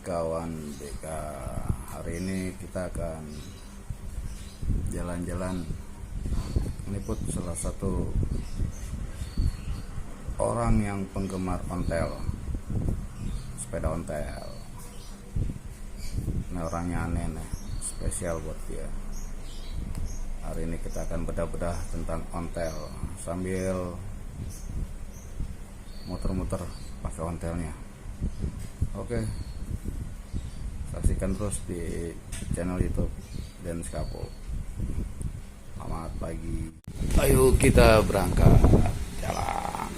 kawan BK. Hari ini kita akan jalan-jalan meliput salah satu orang yang penggemar ontel, sepeda ontel. Ini orangnya aneh nih, spesial buat dia. Hari ini kita akan bedah-bedah tentang ontel sambil muter-muter pakai ontelnya. Oke, saksikan terus di channel YouTube Dance Kapo. Selamat pagi. Ayo kita berangkat jalan.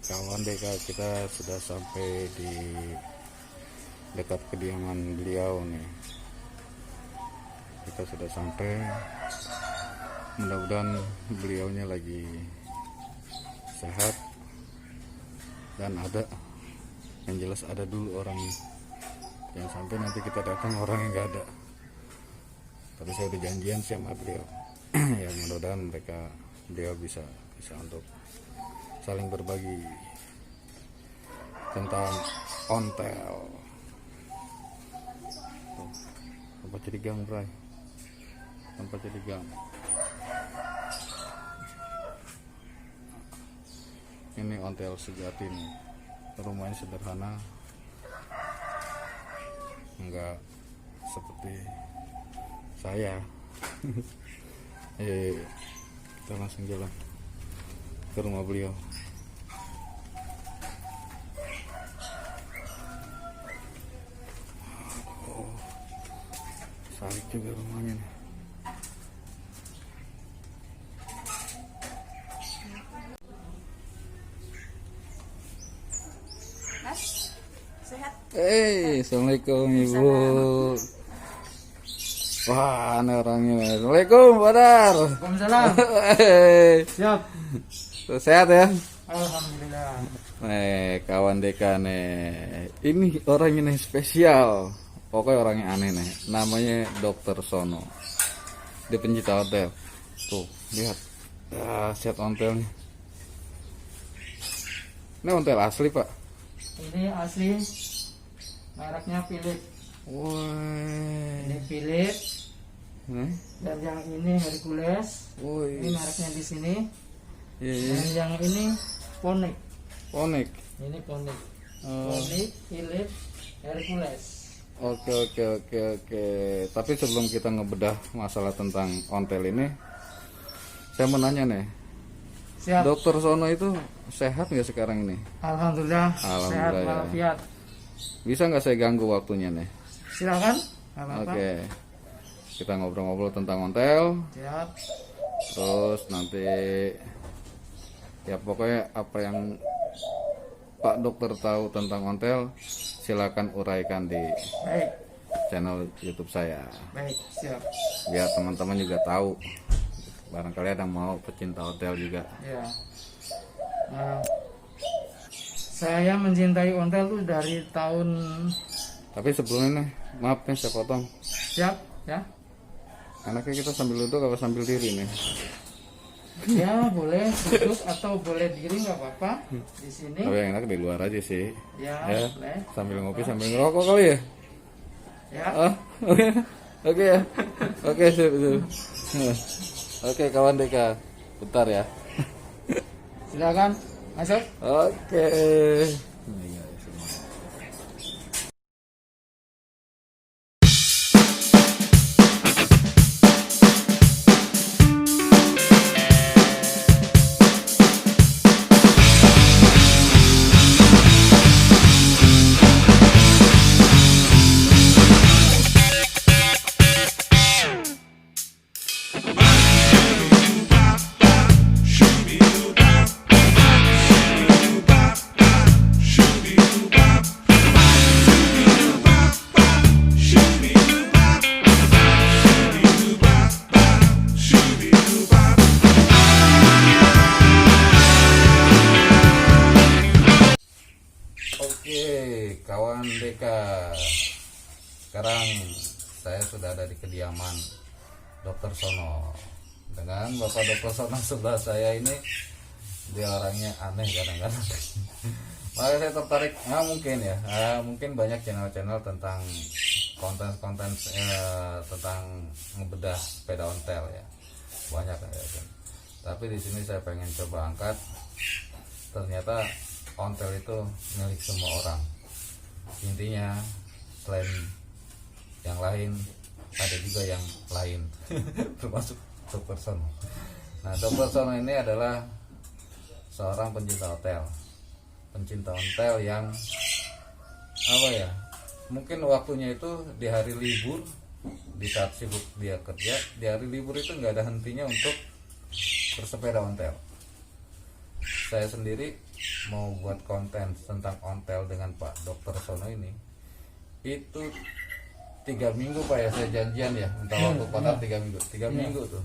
Kawan BK, kita sudah sampai di dekat kediaman beliau nih. Kita sudah sampai. Mudah-mudahan beliaunya lagi sehat dan ada, yang jelas ada dulu orangnya. Jangan sampai nanti kita datang orang yang nggak ada. Tapi saya udah janjian sama beliau. Ya mudah-mudahan beliau bisa untuk saling berbagi tentang ontel. Tempat jadi gang, Bray. Tempat jadi gang. Ini ontel sejati nih. Rumahnya sederhana, enggak seperti saya. Kita langsung jalan ke rumah beliau. Sakit juga rumahnya nih. Mas, sehat? Assalamualaikum Ibu. Wah, ini orangnya. Assalamualaikum, Badar. Waalaikumsalam. Siap. Sehat ya? Alhamdulillah. Kawan Deka nih. Ini orangnya nih spesial. Pokoknya orangnya aneh nih. Namanya Dr. Sono. Dia pencinta ontel. Tuh, lihat. Set ontelnya. Ini ontel asli, Pak. Ini asli. Mereknya Philip. Wah. Ini Philip. Dan yang ini Hercules. Woi. Ini mereknya di sini. Iya, iya. Dan yang ini Ponik. Ponik. Ini Ponik. Oh. Ponik, Philip, Hercules. Oke. Tapi sebelum kita ngebedah masalah tentang ontel ini, saya mau nanya nih, Siap. Dokter Sono itu sehat nggak sekarang ini? Alhamdulillah, Alhamdulillah sehat ya. walafiat. Bisa nggak saya ganggu waktunya nih? Silakan. Nggak apa-apa. Oke, kita ngobrol-ngobrol tentang ontel, Siap. terus nanti ya pokoknya apa yang Pak Dokter tahu tentang ontel, silakan uraikan di Baik, channel YouTube saya, baik, siap. biar teman-teman juga tahu. Barangkali ada yang mau pecinta hotel juga. Ya. Nah, saya mencintai ontel tuh dari tahun. Tapi sebelumnya nih, maaf nih saya potong. Siap, ya. Enaknya kita sambil duduk apa sambil diri nih? Ya, boleh duduk atau boleh diri nggak apa-apa di sini. Tapi yang enak di luar aja sih. Ya, Ya, boleh. sambil ngopi sambil ngerokok kali ya. Ya, Oh, oke ya. Oke, sip. Oke, kawan Deka. Bentar ya. silakan masuk. Oke. Oke, kawan Deka. Sekarang saya sudah ada di kediaman Dokter Sono. Dengan Bapak Dokter Sono sebelah saya ini, dia orangnya aneh kadang-kadang. Makanya saya tertarik. Mungkin ya, mungkin banyak channel-channel tentang konten-konten tentang ngebedah sepeda ontel ya, banyak ya. Tapi di sini saya pengen coba angkat. Ternyata ontel itu milik semua orang. Intinya selain yang lain ada juga yang lain termasuk Dokter Sono. Nah, Dokter Sono ini adalah seorang pencinta hotel yang apa ya, mungkin waktunya itu di hari libur, di saat sibuk dia kerja, di hari libur itu nggak ada hentinya untuk bersepeda ontel. Saya sendiri mau buat konten tentang ontel dengan Pak Dokter Sono ini, itu 3 minggu Pak ya, saya janjian ya, minta waktu kontrak 3 minggu. 3 minggu tuh,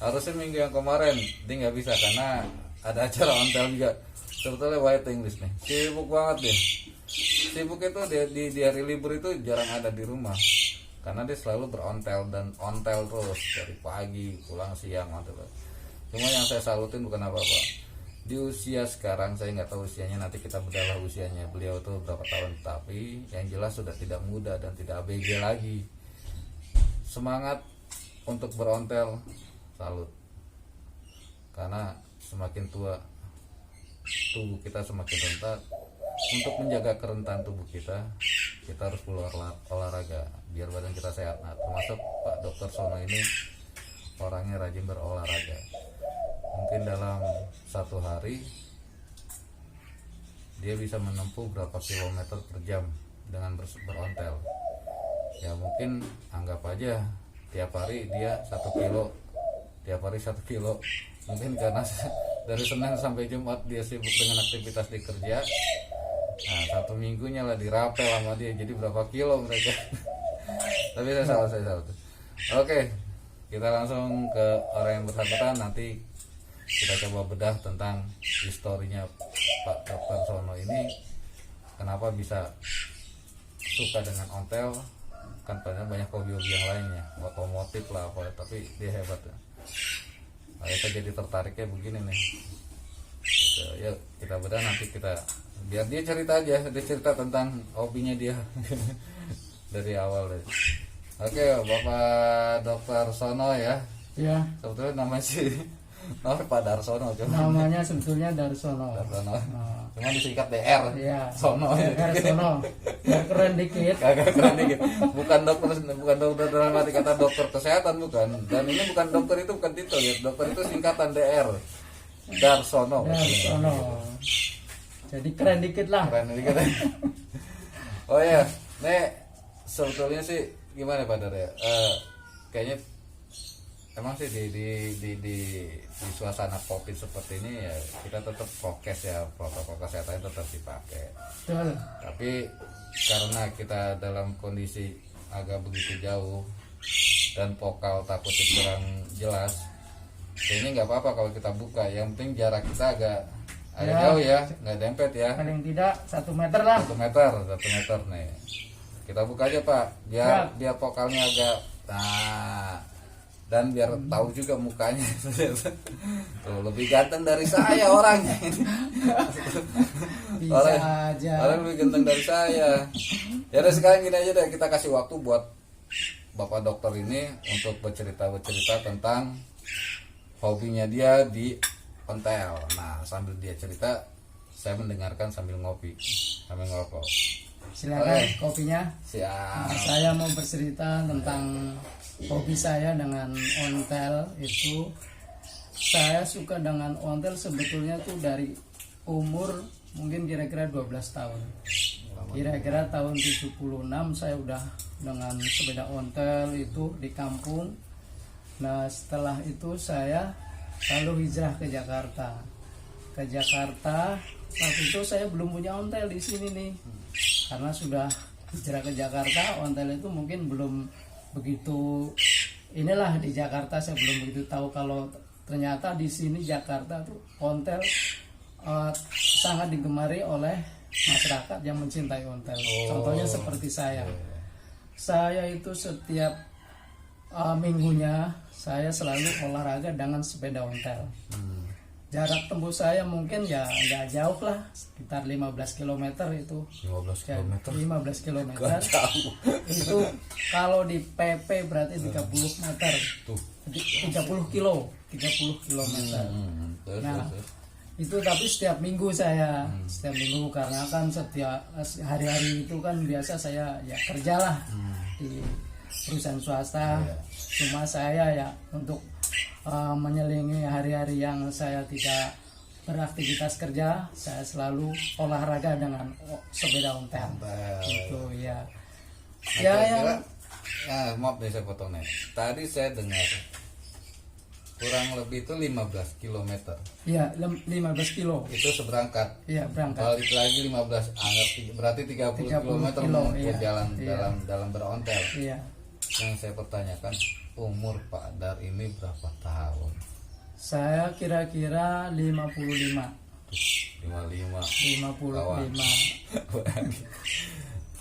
harusnya minggu yang kemarin dia nggak bisa karena ada acara ontel juga, sebetulnya waiting list nih, sibuk banget deh. Sibuk itu di hari libur itu jarang ada di rumah karena dia selalu berontel dan ontel terus dari pagi pulang siang ontel. Cuma yang saya salutin bukan apa-apa, di usia sekarang, saya nggak tahu usianya, nanti kita bedalah usianya beliau tuh berapa tahun, tapi yang jelas sudah tidak muda dan tidak ABG lagi. Semangat untuk berontel, salut. Karena semakin tua tubuh kita semakin rentan. Untuk menjaga kerentan tubuh kita harus keluar olahraga biar badan kita sehat. Nah, termasuk Pak Dokter Sono ini orangnya rajin berolahraga. Mungkin dalam 1 hari dia bisa menempuh berapa kilometer per jam dengan berontel. Ya mungkin anggap aja tiap hari dia 1 kilo, tiap hari 1 kilo. Mungkin karena dari Senin sampai Jumat dia sibuk dengan aktivitas di kerja. Nah, 1 minggunya lah dirapel sama dia, jadi berapa kilo mereka. Tapi saya salah. Oke, kita langsung ke orang yang bersangkutan. Nanti kita coba bedah tentang historinya Pak Dokter Sono ini, kenapa bisa suka dengan ontel. Kan banyak hobi-hobi yang lainnya, otomotif lah apa, tapi dia hebat ya. Saya jadi tertariknya begini nih gitu. Yuk kita bedah, nanti kita biar dia cerita aja, dia cerita tentang hobinya dia dari awal deh. Oke, Bapak Dokter Sono ya. Ya, Sebetulnya nama sih Oh, Pak Darsono cuma. Namanya sebetulnya Darsono. Darsono. Nah, Cuma disingkat DR. iya. Sono. Darsono. Biar keren dikit. Kagak keren dikit. Bukan dokter dalam arti kata dokter kesehatan, bukan. Dan ini bukan dokter, itu bukan titel ya. Dokter itu singkatan DR. Darsono. Darsono. Jadi keren dikit lah. Keren dikit. Oh ya, nek sebetulnya sih gimana Pak Dar ya? Kayaknya emang sih di suasana COVID seperti ini ya kita tetap prokes ya, protokol kesehatan tetap dipakai. Betul. Tapi karena kita dalam kondisi agak begitu jauh dan vokal takutnya kurang jelas, kayaknya nggak apa-apa kalau kita buka. Yang penting jarak kita agak jauh ya, nggak dempet ya. Paling tidak 1 meter lah. 1 meter nih. Kita buka aja Pak, biar vokalnya agak, nah, dan biar tahu juga mukanya. Tuh, lebih ganteng dari saya orangnya. Bisa aja. Orang lebih ganteng dari saya. Ya udah, sekarang gini aja deh, kita kasih waktu buat Bapak dokter ini untuk bercerita tentang hobinya dia di ontel. Nah, sambil dia cerita, saya mendengarkan sambil ngopi, sambil ngerokok. Silakan kopinya. Siap. Nah, saya mau bercerita tentang hobi saya dengan ontel. Itu saya suka dengan ontel sebetulnya tuh dari umur mungkin kira-kira 12 tahun. Kira-kira tahun 76 saya udah dengan sepeda ontel itu di kampung. Nah, setelah itu saya lalu hijrah ke Jakarta. Waktu itu saya belum punya ontel di sini nih. Karena sudah hijrah ke Jakarta, ontel itu mungkin belum begitu, inilah di Jakarta saya belum begitu tahu kalau ternyata di sini Jakarta tuh ontel sangat digemari oleh masyarakat yang mencintai ontel. Contohnya seperti saya itu setiap minggunya saya selalu olahraga dengan sepeda ontel. Jarak tempuh saya mungkin ya nggak jauh lah, sekitar 15 km itu. 15 Ya, km. 15 km. Gak jauh. Itu kalau di PP berarti 30 meter. Tuh. 30 kilo, 30 kilometer. Nah, itu tapi setiap minggu saya, setiap minggu, karena kan setiap hari-hari itu kan biasa saya ya kerjalah di perusahaan swasta. Cuma saya ya untuk menyelingi hari-hari yang saya tidak beraktivitas kerja, saya selalu olahraga dengan sepeda ontel. Itu ya. Ya, maaf nih saya potong nih. Tadi saya dengar kurang lebih itu 15 km. Iya, 15 kilo. Itu seberangkat. Iya, berangkat. Balik lagi 15, anggap berarti 30 km iya. jalan Iya. dalam berontel. Iya. Yang saya pertanyakan, umur Pak Dar ini berapa tahun? Saya kira-kira 55. 55.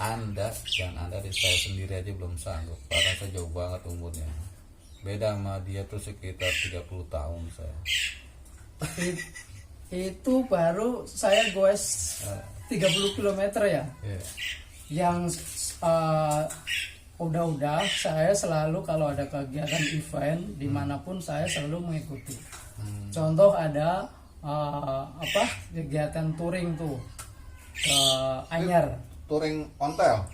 Anda di saya sendiri aja belum sanggup, karena saya jauh banget umurnya. Beda sama dia tuh sekitar 30 tahun saya. Itu baru saya goes 30 km ya. Yeah. Yang udah saya selalu kalau ada kegiatan event dimanapun saya selalu mengikuti. Contoh ada kegiatan touring tuh ke Anyar. Touring ontel.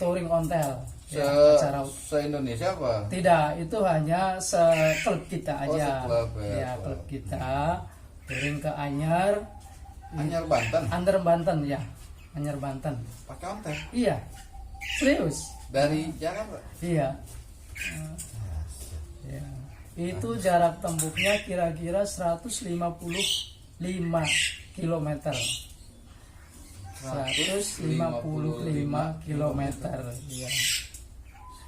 Se-Indonesia apa? Tidak, itu hanya seklub kita aja. Seklub ya, klub kita touring ke Anyar. Anyar Banten. Anyar Banten. Pakai ontel. Iya. Serius. Dari Jakarta. Iya. Ya. Itu jarak tempuhnya kira-kira 155 km. 155 km. Iya.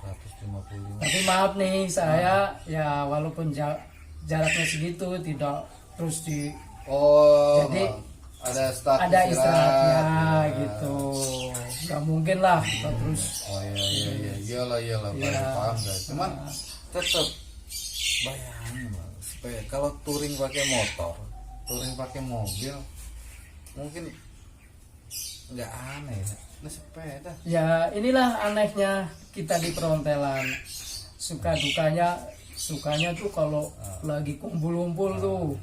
155. Tapi maaf nih, saya ya walaupun jaraknya segitu tidak terus jadi ada start ada istirahatnya ya. gitu. Nggak mungkin lah kita terus. Oh iyalah paham guys. Cuman tetap bayangin Bang, supaya kalau touring pakai motor, touring pakai mobil, mungkin nggak aneh ya. Nah, sepeda. Ya inilah anehnya kita di perontelan. Suka dukanya sukanya tuh kalau lagi kumpul-kumpul tuh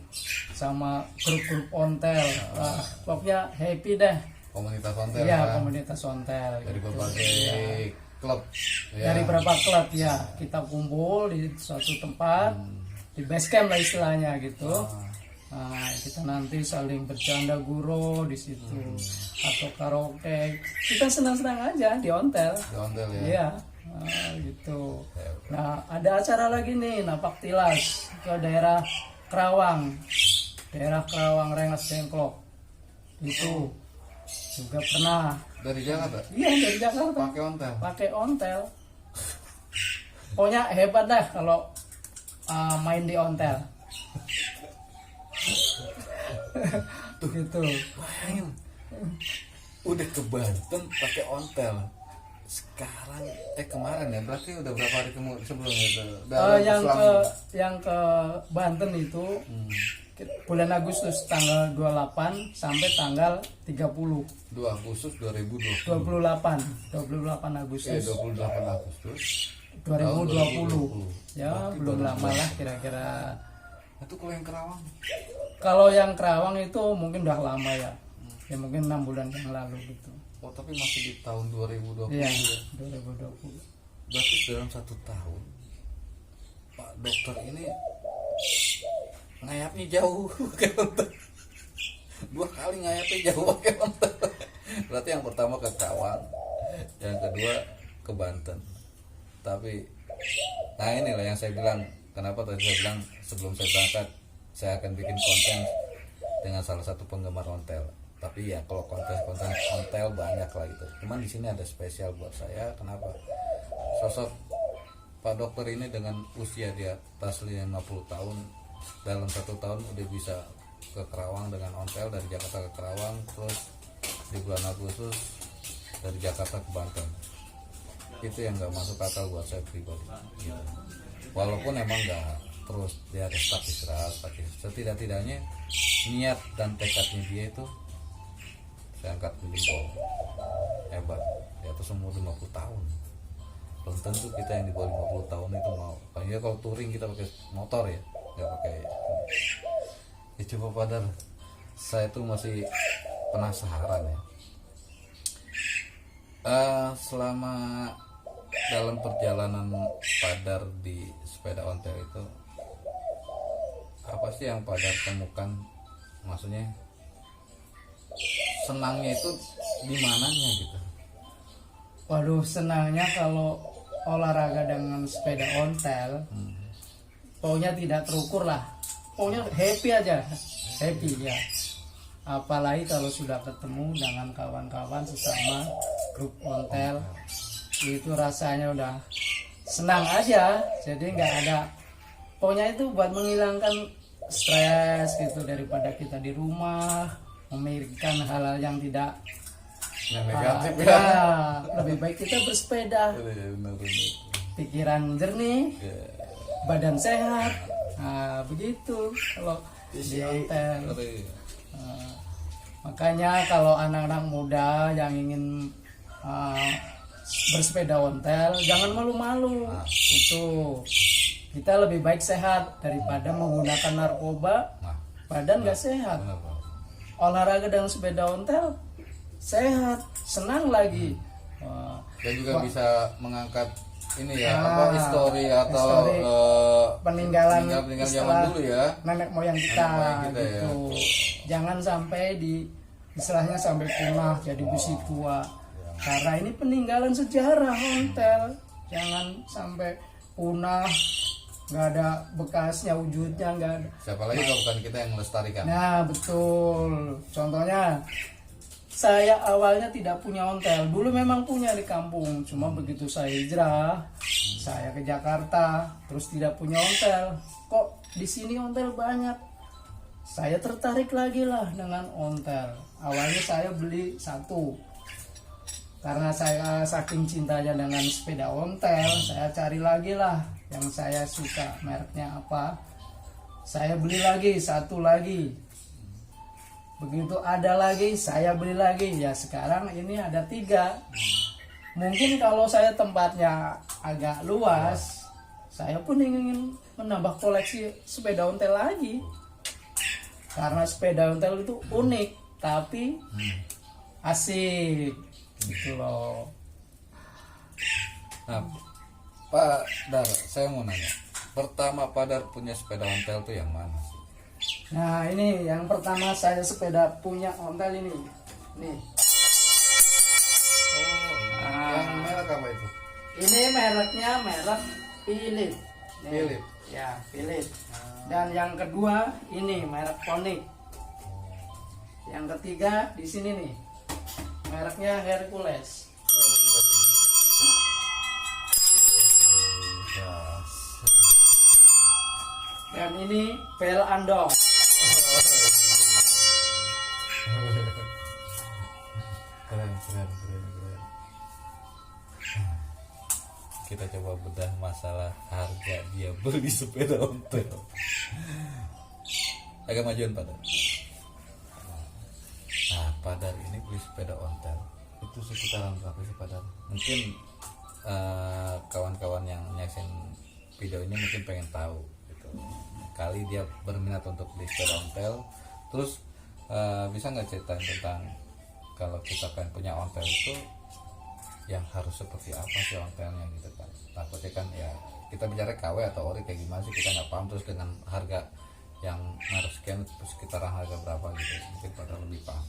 sama grup-grup ontel. Wah, pokoknya happy deh. Komunitas ontel Iya, ya. komunitas ontel. Dari gitu. berbagai klub ya. Dari berapa klub ya, kita kumpul di suatu tempat, di base camp lah istilahnya gitu. Nah, kita nanti saling bercanda gurau di situ atau karaoke. Kita senang-senang aja di ontel. Di ontel ya. Iya, gitu. Nah, ada acara lagi nih, napak tilas ke daerah Kerawang, Rengas Dengklok. Itu juga pernah. Dari Jakarta Iya, dari Jakarta. pakai ontel. Pakai ontel. Pokoknya hebat dah kalau main di ontel. Gitu. Bayangin, udah ke Banten pakai ontel. Sekarang kemarin ya, berarti udah berapa hari sebelumnya itu? Yang ke Banten itu bulan Agustus tanggal 28 sampai tanggal 30. 2 Agustus 2020. 28 28 Agustus Agustus 2020. Ya, Berarti belum baru lama lah kira-kira. itu kalau yang Kerawang Kalau yang Kerawang itu mungkin udah lama ya. Ya mungkin 6 bulan yang lalu gitu. oh tapi masih di tahun 2020 Iya, ya. 2020. Berarti dalam 1 tahun Pak dokter ini ngayapnya jauh pakai ontel. 2 kali ngayapnya jauh pakai ontel. Berarti yang pertama ke Kerawang, yang kedua ke Banten. Tapi nah inilah yang saya bilang, kenapa tadi saya bilang sebelum saya berangkat saya akan bikin konten dengan salah satu penggemar ontel. Tapi ya kalau konten ontel banyak lah gitu. Cuman di sini ada spesial buat saya. Kenapa? Sosok Pak dokter ini dengan usia di atas 50 tahun, dalam 1 tahun udah bisa ke Kerawang dengan ontel, dari Jakarta ke Kerawang, terus di bulan Agustus dari Jakarta ke Banten. Itu yang nggak masuk akal buat saya pribadi gitu. Walaupun emang nggak terus dia ada staf istirahat, tapi setidak-tidaknya niat dan tekadnya dia itu saya angkat jempol. Hebat, di atas umur 50 tahun. Belum tentu kita yang di bawah 50 tahun itu mau. Paling kalau touring kita pakai motor ya, nggak pakai. Ya coba Padar, saya tuh masih penasaran ya. Selama dalam perjalanan Padar di sepeda ontel itu, apa sih yang Padar temukan? Maksudnya senangnya itu di mananya gitu? Waduh, senangnya kalau olahraga dengan sepeda ontel, pokoknya tidak terukur lah. Pokoknya happy aja, happy ya. Apalagi kalau sudah ketemu dengan kawan-kawan sesama grup ontel, itu rasanya udah senang aja. Jadi nggak ada, pokoknya itu buat menghilangkan stres gitu, daripada kita di rumah memikirkan hal-hal yang tidak Yang negatif ya, lebih baik kita bersepeda, Benar. pikiran jernih, Ya. badan sehat. Nah, begitu kalau di ontel. Nah, makanya kalau anak-anak muda yang ingin bersepeda ontel, jangan malu-malu. Itu kita lebih baik sehat daripada menggunakan narkoba, Nah, badan nggak sehat. benar, Pak. Olahraga dengan sepeda ontel sehat, senang lagi. Wah, Dan juga bisa mengangkat ini ya, Ah, histori atau histori peninggalan zaman istilah dulu ya. nenek moyang kita, Nenek moyang kita, gitu. Jangan sampai istilahnya sampai punah jadi besi tua. Karena ini peninggalan sejarah ontel. Jangan sampai punah, nggak ada bekasnya, wujudnya nggak ada. Siapa lagi kalau bukan kita yang melestarikan? Nah, betul. Contohnya, saya awalnya tidak punya ontel. Dulu memang punya di kampung. Cuma begitu saya hijrah, saya ke Jakarta, terus tidak punya ontel. Kok di sini ontel banyak? Saya tertarik lagi lah dengan ontel. Awalnya saya beli 1. Karena saya saking cintanya dengan sepeda ontel, saya cari lagi lah yang saya suka, mereknya apa. Saya beli lagi 1 lagi. Begitu ada lagi, saya beli lagi. Ya sekarang ini ada 3. Mungkin kalau saya tempatnya agak luas, saya pun ingin menambah koleksi sepeda ontel lagi. Karena sepeda ontel itu unik, tapi asik gitu loh. Nah, Pak Dar, saya mau nanya. Pertama Pak Dar punya sepeda ontel tuh yang mana sih? Nah ini yang pertama saya sepeda punya ontel ini. Nih. Yang merek apa itu? Ini mereknya merek Philip. Nih. Philip. Ya, Philip. Dan yang kedua ini merek Ponic. Yang ketiga di sini nih. Mereknya Hercules. Dan ini Bel Andong. Keren. Kita coba bedah masalah harga dia beli sepeda ontel. Agak majuan Pak Dar. Nah, Pak Dar ini beli sepeda ontel itu sekitaran berapa sih Pak Dar? Mungkin kawan-kawan yang nyaksin video ini mungkin pengen tahu gitu. Kali dia berminat untuk beli sepeda ontel, terus bisa nggak ceritain tentang kalau kita pengen punya ontel itu yang harus seperti apa sih ontelnya gitu kan? Takutnya kan ya kita bicara KW atau ori kayak gimana sih kita nggak paham, terus dengan harga yang harus sekian sekitaran harga berapa gitu mungkin pada lebih paham.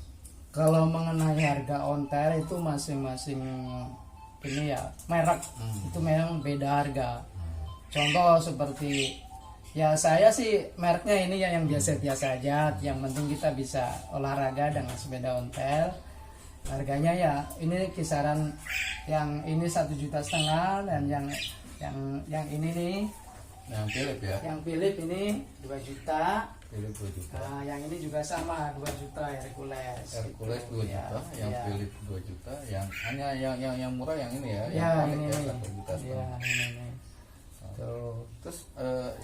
Kalau mengenai harga ontel itu masing-masing ini ya merek itu memang beda harga. Contoh seperti ya saya sih mereknya ini ya yang biasa-biasa aja, yang penting kita bisa olahraga dengan sepeda ontel. Harganya ya ini kisaran yang ini 1,5 juta dan yang ini nih Yang Philip ya? yang Philip ini 2 juta. Philip 2 juta. Nah, yang ini juga sama 2 juta Hercules. Hercules Gitu. 2 juta, yang ya. Philip 2 juta, yang hanya yang murah yang ini ya, Ya, yang paling ini ya nih. 1 juta Ya, setengah. ini. Tuh. Terus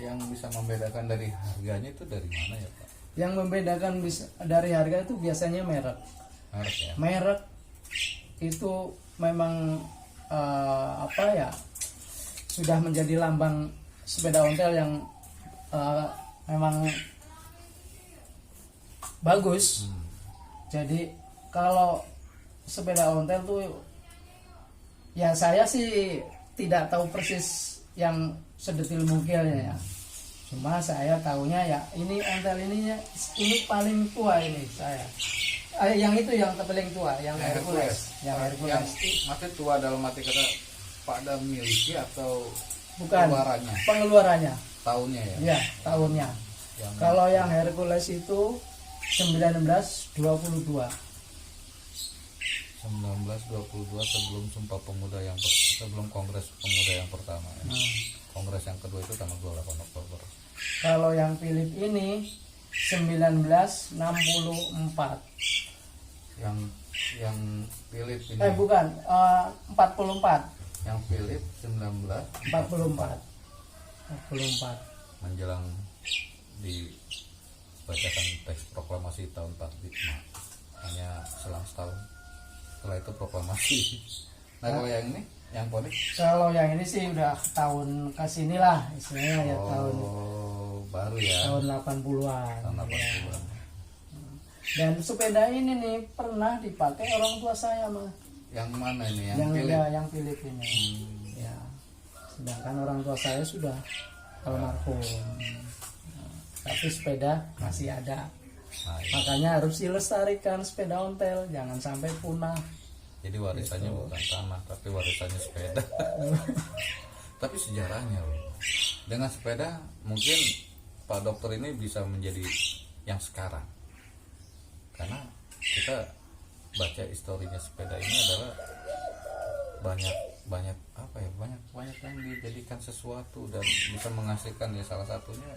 yang bisa membedakan dari harganya itu dari mana ya Pak? Yang membedakan dari harga itu biasanya merek. Merek ya? Merek itu memang apa ya, sudah menjadi lambang sepeda ontel yang memang bagus. Jadi kalau sepeda ontel tuh ya saya sih tidak tahu persis yang sedetil mungkinnya ya. Cuma saya tahunya ya ini ontel ini paling tua ini saya. Yang itu yang paling tua, yang Hercules. Yang Hercules. Maksudnya tua dalam arti kata Pak Dar miliki atau Bukan. pengeluarannya? Pengeluarannya. Tahunnya ya? Ya, tahunnya. Yang- Kalau yang Hercules itu 1922. 1922 sebelum Sumpah Pemuda sebelum Kongres Pemuda yang pertama ya. Kongres yang kedua itu tanggal 28 Oktober. Kalau yang Philip ini 1964. Yang Philip ini. Bukan, 44. Yang Philip 44. 44. menjelang dibacakan teks proklamasi tahun 45, hanya selang setahun setelah itu proklamasi. Nah kalau yang ini yang Ponic Kalau yang ini sih udah tahun kesini lah, istilahnya ya tahun baru ya, tahun 80-an. tahun 80-an. Dan sepeda ini nih pernah dipakai orang tua saya mah. Yang mana ini yang Yang Philip? ya, yang Philip ini. Ya. Sedangkan orang tua saya sudah almarhum. Nah, tapi sepeda masih ada. Nah, iya. Makanya harus dilestarikan sepeda ontel, jangan sampai punah. Jadi warisannya bukan tanah tapi warisannya sepeda. Tapi sejarahnya loh, dengan sepeda mungkin Pak Dokter ini bisa menjadi yang sekarang, karena kita baca historinya sepeda ini adalah banyak apa ya, banyak yang dijadikan sesuatu dan bisa menghasilkan ya, salah satunya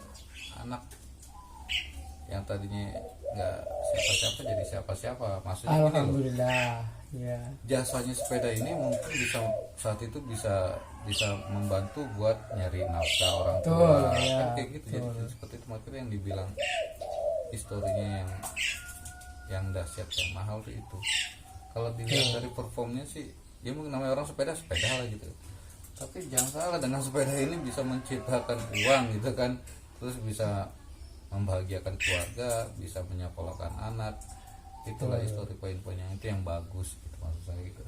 anak yang tadinya nggak siapa-siapa jadi siapa-siapa. Maksudnya gini loh, Alhamdulillah. Ya. jasanya sepeda ini mungkin bisa saat itu bisa membantu buat nyari nafkah orang tua. Betul, ya, Kan kayak gitu. betul. Jadi seperti itu makanya yang dibilang historinya yang dahsyat, yang mahal itu. Kalau dilihat dari performnya sih, ya mungkin namanya orang sepeda lah gitu. Tapi jangan salah, dengan sepeda ini bisa menciptakan uang gitu kan, terus bisa membahagiakan keluarga, bisa menyekolahkan anak. Itulah histori poin-poinnya, itu yang bagus gitu maksud saya gitu.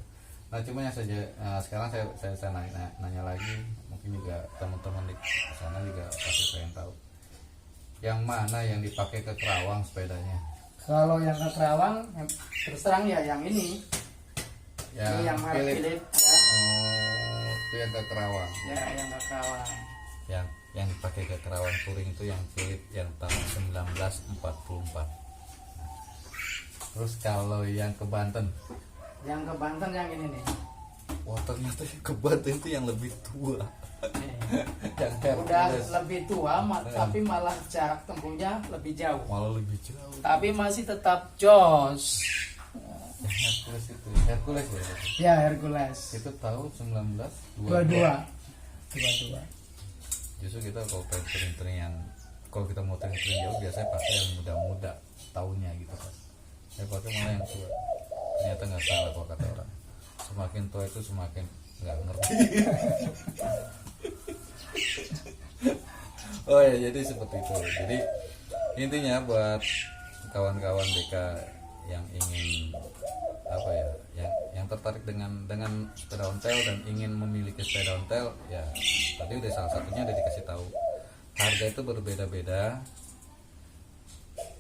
Nah cuma yang saja sekarang saya nanya lagi, mungkin juga teman-teman di sana juga pasti pengen tahu, yang mana yang dipakai ke Kerawang sepedanya? Kalau yang ke Kerawang terus terang ya yang ini yang merek Philip ya. Oh, itu yang ke Kerawang. Ya yang ke Kerawang. Yang dipakai ke Kerawang touring itu yang Philip yang tahun 1944. Terus kalau yang ke Banten? Yang ke Banten yang ini nih. Wah ternyata yang ke Banten itu yang lebih tua. Yang Udah Hercules. lebih tua, tapi malah jarak tempuhnya lebih jauh. Malah lebih jauh. Tapi masih tetap jos. Yang Hercules itu, Hercules ya. Ya Hercules. Itu tahun 22. Justru kita kalau pengen touring yang, kalau kita mau touring jauh biasanya pakai yang muda-muda tahunnya gitu kan. Saya pakai malah yang tua. Ternyata nggak salah kalau kata orang. Semakin tua itu semakin nggak ngerti. Oh ya, jadi seperti itu. Jadi intinya buat kawan-kawan BK yang ingin apa ya, yang tertarik dengan sepeda ontel dan ingin memiliki sepeda ontel, ya tadi udah salah satunya udah dikasih tahu. Harga itu berbeda-beda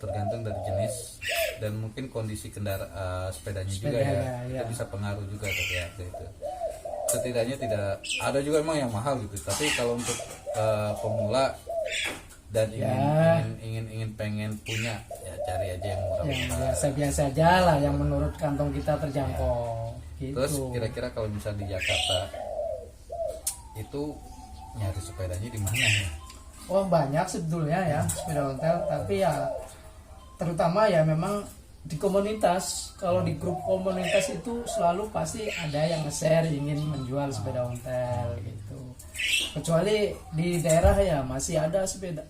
tergantung dari jenis dan mungkin kondisi sepedanya juga ya. Itu bisa pengaruh juga dari harga itu. Setidaknya tidak ada juga emang yang mahal gitu, tapi kalau untuk pemula dan ingin pengen punya, ya cari aja yang murah-murah. Biasa-biasa aja lah yang menurut kantong kita terjangkau. Gitu. Terus kira-kira kalau misalnya di Jakarta itu nyari sepedanya di mana ya? Oh banyak sebetulnya ya sepeda ontel, tapi ya terutama ya memang di komunitas. Kalau di grup komunitas itu selalu pasti ada yang nge-share ingin menjual sepeda ontel gitu. Kecuali di daerah ya masih ada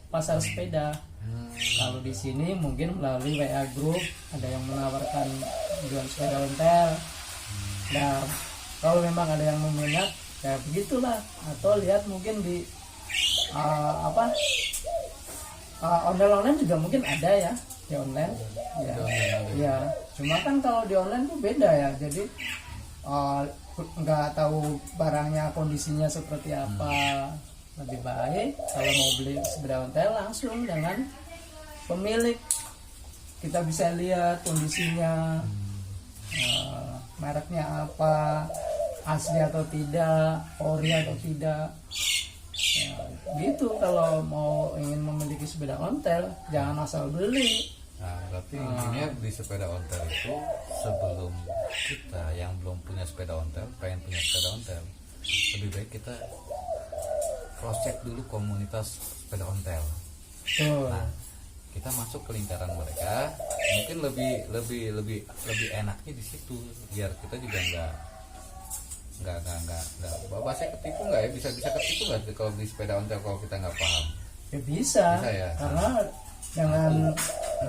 pasar sepeda. Kalau di sini mungkin melalui WA group ada yang menawarkan jual sepeda ontel. Nah kalau memang ada yang meminat ya begitulah, atau lihat mungkin di online juga mungkin ada ya di online ya. Cuma kan kalau di online tuh beda ya, jadi nggak tahu barangnya kondisinya seperti apa. Lebih baik kalau mau beli sepeda ontel langsung dengan pemilik, kita bisa lihat kondisinya, mereknya apa, asli atau tidak, ori atau tidak. Ya, gitu. Kalau mau ingin memiliki sepeda ontel jangan asal beli. Nah, berarti intinya di sepeda ontel itu, sebelum kita yang belum punya sepeda ontel pengen punya sepeda ontel, lebih baik kita cross check dulu komunitas sepeda ontel. Nah, kita masuk ke lingkaran mereka, mungkin lebih enaknya di situ, biar kita juga nggak bahasanya ketipu nggak ya, bisa ketipu nggak kalau beli sepeda ontel kalau kita nggak paham? Ya bisa ya. Karena dengan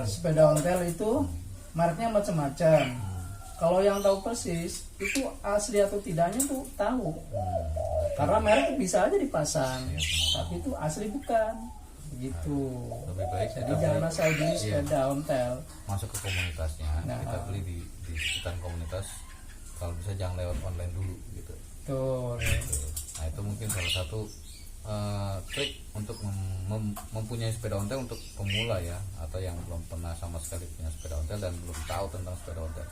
sepeda ontel itu mereknya macam-macam. Kalau yang tahu persis itu asli atau tidaknya tuh tahu. Karena merek bisa aja dipasang, tapi itu asli bukan. Begitu. Lebih baik jadi jangan asal beli sepeda ontel. Masuk ke komunitasnya, kita beli di sekitar komunitas. Kalau bisa jangan lewat online dulu gitu. Betul. Nah itu mungkin salah satu trik untuk mempunyai sepeda ontel untuk pemula ya, atau yang belum pernah sama sekali punya sepeda ontel dan belum tahu tentang sepeda ontel.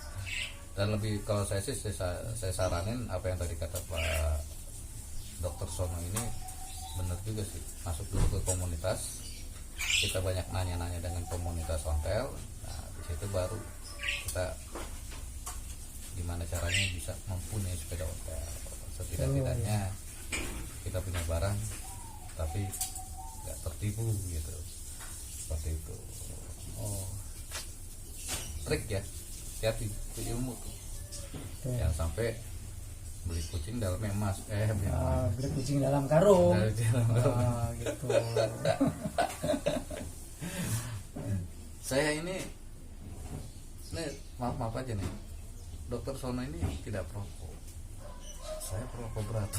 Dan lebih kalau saya sih saya saranin apa yang tadi kata Pak Dr. Sono ini benar juga sih, masuk dulu ke komunitas, kita banyak nanya-nanya dengan komunitas ontel. Nah di situ baru kita gimana caranya bisa mempunyai sepeda ontel. Setidak-tidaknya kita punya barang tapi nggak tertipu gitu, seperti itu. Trik ya, hati-hati, itu ilmu tuh. Yang sampai beli kucing dalamnya emas, beli kucing dalam karung. Gitu. Saya ini maaf aja nih, Dokter Sono ini tidak perokok. Saya perokok berat.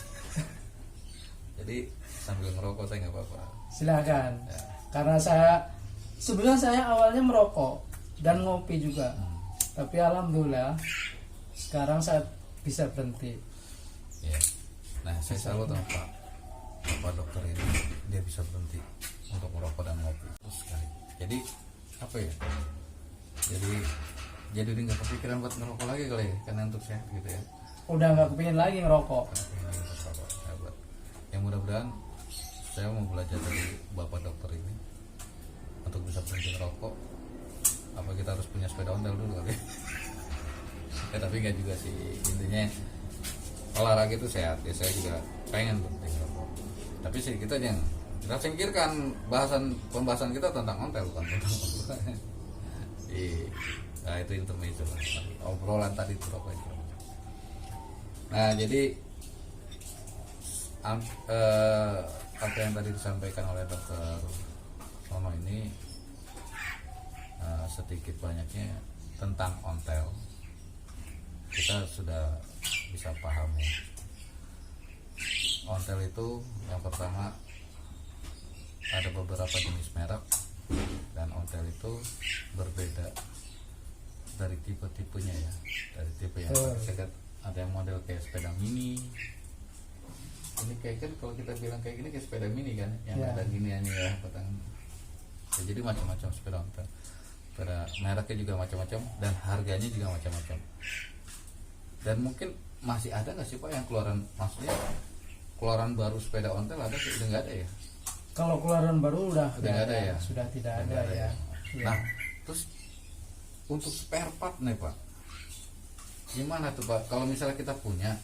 Jadi sambil ngerokok saya nggak apa-apa. Silakan. Ya. Karena sebenarnya saya awalnya merokok dan ngopi juga. Tapi alhamdulillah sekarang saya bisa berhenti. Ya. Nah, saya salut sama Pak dokter ini, dia bisa berhenti untuk merokok dan ngopi terus sekali. Jadi apa ya? Jadi dia nggak kepikiran buat ngerokok lagi kali ya, karena untuk sehat gitu ya. Udah nggak kepingin lagi ngerokok. Hebat. Yang mudah-mudahan saya mau belajar dari bapak dokter ini untuk bisa berhenti ngerokok. Apa kita harus punya sepeda ontel dulu kali? Ya tapi nggak juga sih, intinya olahraga itu sehat. Ya saya juga pengen berhenti ngerokok. Tapi sih kita singkirkan pembahasan kita tentang ontel, bukan tentang rokok. Nah itu intermezzo lah. Obrolan tadi itu rokok itu. Nah jadi apa yang tadi disampaikan oleh dokter Nono ini sedikit banyaknya tentang ontel kita sudah bisa paham ya. Ontel itu yang pertama ada beberapa jenis merek, dan ontel itu berbeda dari tipe-tipenya ya, dari tipe yang ada yang model kayak sepeda mini. Ini kayak kan kalau kita bilang kayak gini kayak sepeda mini kan, yang ada giniannya ya batang. Ya, jadi macam-macam sepeda ontel. Sepeda mereknya juga macam-macam dan harganya juga macam-macam. Dan mungkin masih ada nggak sih Pak yang maksudnya keluaran baru sepeda ontel ada sih? Udah nggak ada ya? Kalau keluaran baru udah nggak ada ya? Sudah tidak ada ya. Nah, terus untuk spare part nih Pak, gimana tuh Pak? Kalau misalnya kita punya,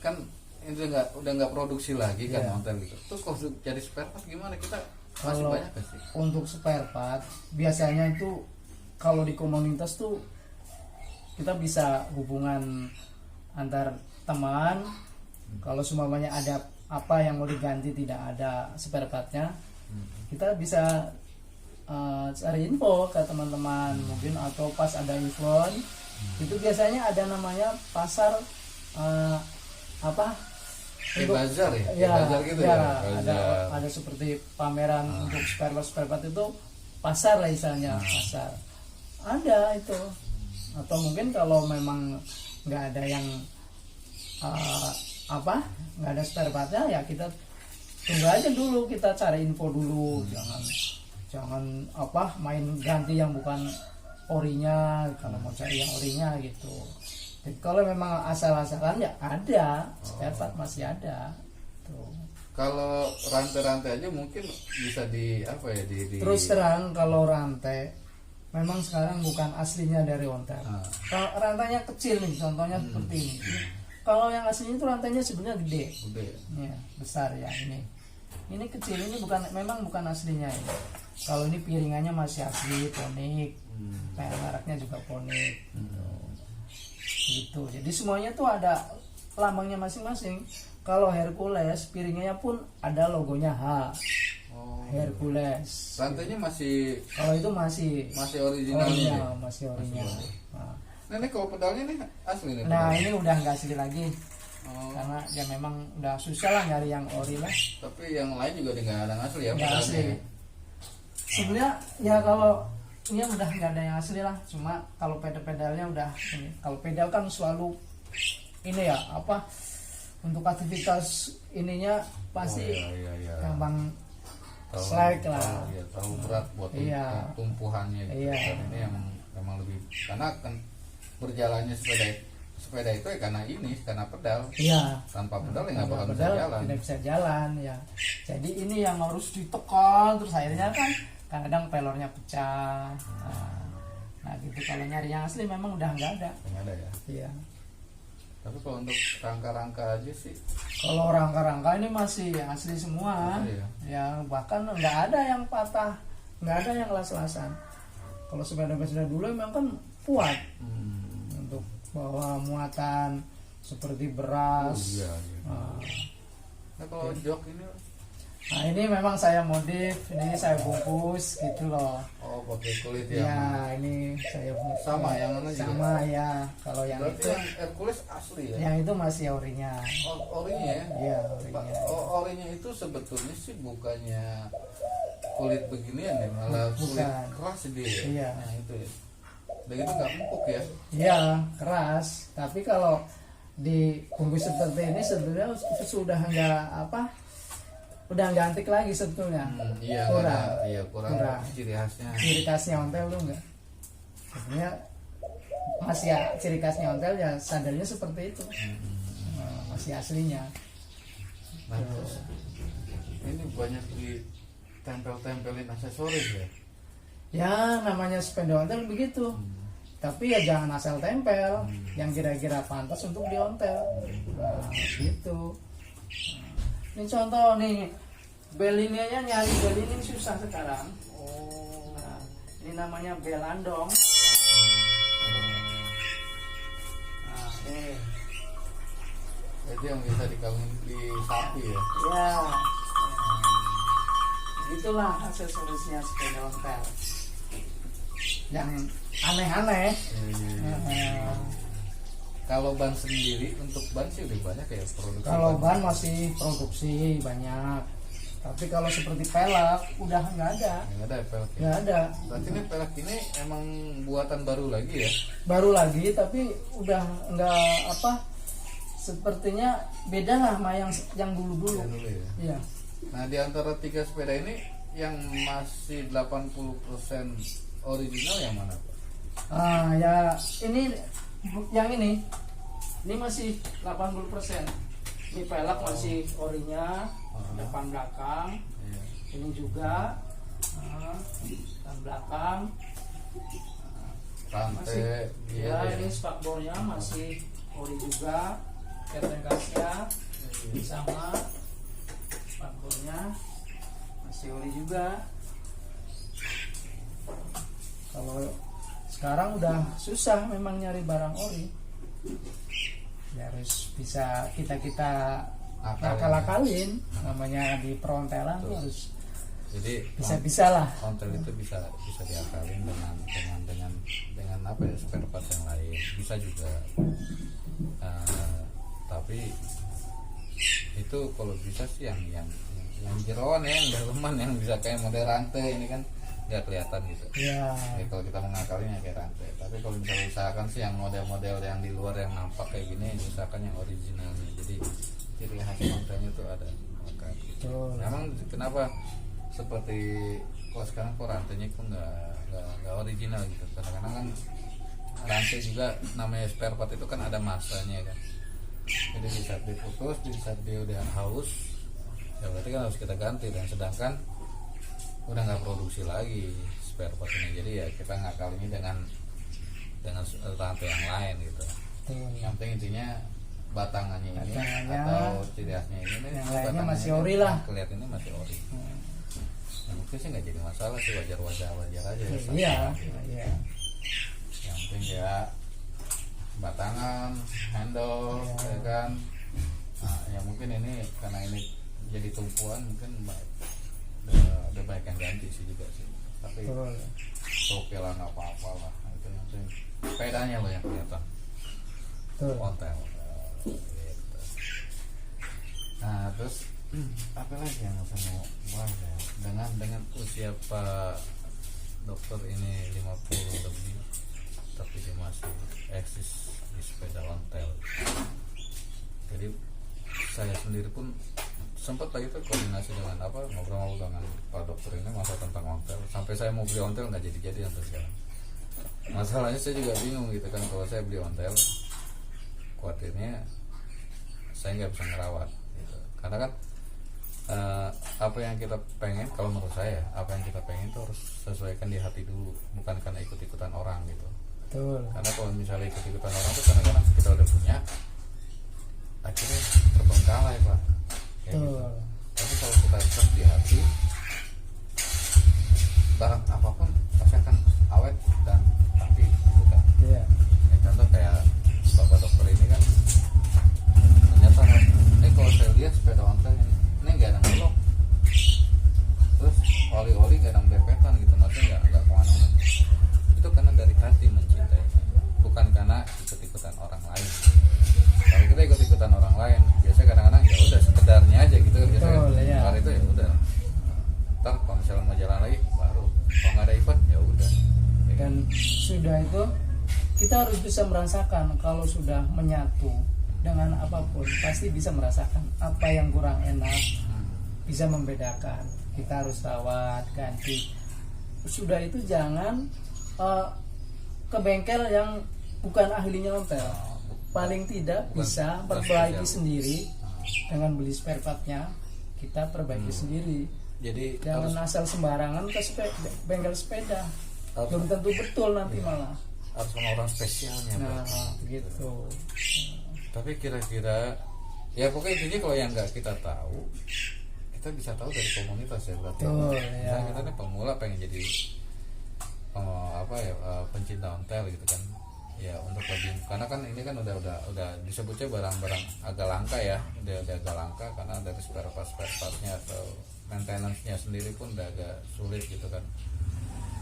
kan itu udah nggak produksi lagi kan ontel gitu. Terus kalau jadi spare part gimana, kita masih Kalau banyak gak sih? untuk spare part biasanya itu kalau di komunitas tuh kita bisa hubungan antar teman. Kalau semuanya ada apa yang mau diganti tidak ada spare partnya, kita bisa cari info ke teman-teman mungkin, atau pas ada event itu biasanya ada namanya pasar Bazar ya? Ya, Bazar gitu ya? ada seperti pameran untuk spare part itu pasar lah istilahnya. Pasar ada itu, atau mungkin kalau memang nggak ada yang nggak ada spare partnya ya kita tunggu aja dulu, kita cari info dulu. Jangan main ganti yang bukan orinya kalau mau cari yang orinya gitu. Jadi kalau memang asal-asalan ya ada spare part, masih ada tuh. Kalau rantai-rantai aja mungkin bisa di Terus terang kalau rantai memang sekarang bukan aslinya dari ontel. Kalau rantainya kecil nih, contohnya seperti ini. Kalau yang aslinya itu rantainya sebenarnya gede. Ya, besar ya ini. Ini kecil, ini memang bukan aslinya ini. Kalau ini piringannya masih asli Ponik. Mereknya juga Ponik. Gitu. Jadi semuanya tuh ada lambangnya masing-masing. Kalau Hercules piringnya pun ada logonya H. Hercules. Rantainya masih. Kalau itu masih originalnya. Masih original. Nah, ini kalau pedalnya nih asli nih. Nah, ini udah nggak asli lagi. Karena ya memang udah susah lah nyari yang ori lah. Tapi yang lain juga nggak ada yang asli ya. Nggak asli. Sebenarnya ya kalau ini udah nggak ada yang asli lah. Cuma kalau pedalnya udah ini. Kalau pedal kan selalu ini ya untuk aktivitas ininya pasti gampang slack lah. Terlalu berat buat tumpuhannya gitu. Dan ini yang memang lebih, karena kan berjalannya sepeda itu ya karena pedal. Iya. Tanpa pedal ya nggak bakal bisa jalan. Tidak bisa jalan ya. Jadi ini yang harus ditekan, terus akhirnya kan kadang pelornya pecah. Nah gitu, kalau nyari yang asli memang udah nggak ada. Nggak ada ya. Iya. Tapi kalau untuk rangka-rangka aja sih. Kalau rangka-rangka ini masih asli semua. Ya bahkan nggak ada yang patah, nggak ada yang las-lasan. Kalau sepeda-sepeda dulu memang kan kuat untuk bawa muatan seperti beras. Nah kalau jok ini? Nah ini memang saya modif, ini saya bungkus gitu loh. Oh, pakai kulit Ya yang ini saya bungkus. sama yang mana juga? Sama ya. Kalau yang Berarti itu, yang Hercules asli ya? yang itu masih orinya. Orinya ya? Iya Pak, orinya. orinya itu sebetulnya sih bukannya kulit beginian ya, malah kulit Bukan. keras dia. Ya? Iya. Nah itu ya. Dan itu nggak empuk ya? Iya keras. Tapi kalau dibungkus seperti ini sebetulnya sudah nggak apa, udah nggak antik lagi sebetulnya. Iya, Kurang. iya kurang, Kurang. ciri khasnya. Ciri khasnya ontel tuh enggak. Sebenarnya masih ya, ciri khasnya ontel ya sandalnya seperti itu. Masih aslinya. Nah, terus ini banyak ditempel-tempelin aksesoris ya? Ya namanya sepeda ontel begitu. Tapi ya jangan asal tempel, yang kira-kira pantas untuk diontel. Nah, gitu. Ini contoh nih, bel ini aja nyari bel ini susah sekarang. Oh. Nah, ini namanya bel andong. Nah, ini. Itu yang bisa dikawin di sapi ya? Ya, itulah aksesorisnya sepeda ontel. Yang aneh-aneh. Kalau ban sendiri, untuk ban sih udah banyak ya produksi. Kalau ban masih produksi banyak, tapi kalau seperti pelek udah nggak ada. nggak ada ya pelek. Nggak ada. Berarti ini pelek ini emang buatan baru lagi ya? Baru lagi, tapi udah nggak apa. Sepertinya beda lah sama yang dulu-dulu. Ya dulu ya. Iya. Nah di antara 3 sepeda ini yang masih 80% original yang mana Pak? Ah ya ini yang ini masih 80%. Ini pelek masih orinya, depan belakang. Iya. Ini juga depan belakang. Rantai Ya ini spakbornya masih ori juga. Keteng kasnya sama, spakbornya masih ori juga. Kalau sekarang udah susah memang nyari barang ori. Ya harus bisa kita akal-akalin. Namanya di perontelan tuh harus Jadi bisa lah. ontel itu bisa diakalin dengan apa ya, spare part yang lain bisa juga. Tapi itu kalau bisa sih yang jeroan ya, yang daleman, yang bisa kayak model rantai ini kan nggak kelihatan gitu. Ya. Ya, kalau kita mengakalinya kayak rantai. Tapi kalau misalnya usahakan sih yang model-model yang di luar yang nampak kayak gini, usahakan yang originalnya. Jadi ciri khas ontelnya tuh ada. Betul. Memang kenapa seperti kalau sekarang kok rantainya kok nggak original gitu. Kadang-kadang kan rantai juga namanya spare part itu kan ada masanya kan. Jadi di saat diputus, di saat dia udah haus, ya berarti kan harus kita ganti. Dan sedangkan udah nggak produksi lagi spare part ini. Jadi ya kita ngakalinnya dengan rantai yang lain gitu. Yang penting intinya batangannya ini atau ciri khasnya ini yang lainnya batangannya masih ori lah. Kelihatannya masih ori. Ya, mungkin sih nggak jadi masalah sih, wajar aja ya. Iya. Iya. Yang penting ya batangan, handle, ya kan. Nah, ya mungkin ini karena ini jadi tumpuan, mungkin udah banyak yang ganti sih juga sih. Tapi oke lah, nggak apa-apa lah. Nah, itu yang penting sepedanya loh yang kelihatan. Ontel. Gitu. Nah terus apa lagi yang saya mau bahas ya? Dengan usia Pak Dokter ini 50 lebih, tapi dia masih eksis di sepeda ontel. Jadi saya sendiri pun sempat lagi tuh koordinasi dengan ngobrol dengan Pak Dokter ini masalah tentang ontel. Sampai saya mau beli ontel nggak jadi sampai sekarang. Masalahnya saya juga bingung gitu kan, kalau saya beli ontel, khawatirnya saya nggak bisa ngerawat gitu. Karena kan apa yang kita pengen, kalau menurut saya apa yang kita pengen itu harus sesuaikan di hati dulu, bukan karena ikut-ikutan orang gitu. Betul. Karena kalau misalnya ikut-ikutan orang tuh kadang-kadang kita udah punya, akhirnya terbengkalai Pak kayak gitu. Tapi kalau kita tetap di hati, barang apapun pasti akan awet dan rapi gitu kan. Iya. Ya, contoh kayak Bapak Dokter ini kan ternyata kalau saya lihat sepeda ontel ini nggak ada ngelok, depetan gitu, maksudnya nggak kemana-mana. Itu karena dari hati mencintai, bukan karena ikut-ikutan orang lain. Kalau kita ikut-ikutan orang lain, biasanya kadang-kadang ya udah sekedarnya aja gitu kan, biasanya. Betul, ya. Kalau itu ya udah. Ntar kalau misalnya mau jalan lagi baru, kalau nggak ada event ya udah. Dan sudah itu kita harus bisa merasakan kalau sudah menyatu dengan apapun pasti bisa merasakan apa yang kurang enak, bisa membedakan. Kita harus rawat, ganti. Sudah itu jangan ke bengkel yang bukan ahlinya ontel. Paling tidak bisa perbaiki sendiri dengan beli spare partnya, kita perbaiki sendiri. Jadi Jangan asal sembarangan ke bengkel sepeda. Belum tentu betul nanti malah. harus sama orang spesialnya. Nah, Bro. gitu. Tapi kira-kira ya pokoknya intinya kalau yang nggak kita tahu, kita bisa tahu dari komunitas ya berarti. Betul, Misalnya ya. kita nih pemula pengen jadi pencinta ontel gitu kan. Ya untuk lebih, karena kan ini kan udah disebutnya barang-barang agak langka ya, udah agak langka karena dari spare partnya atau maintenance-nya sendiri pun udah agak sulit gitu kan.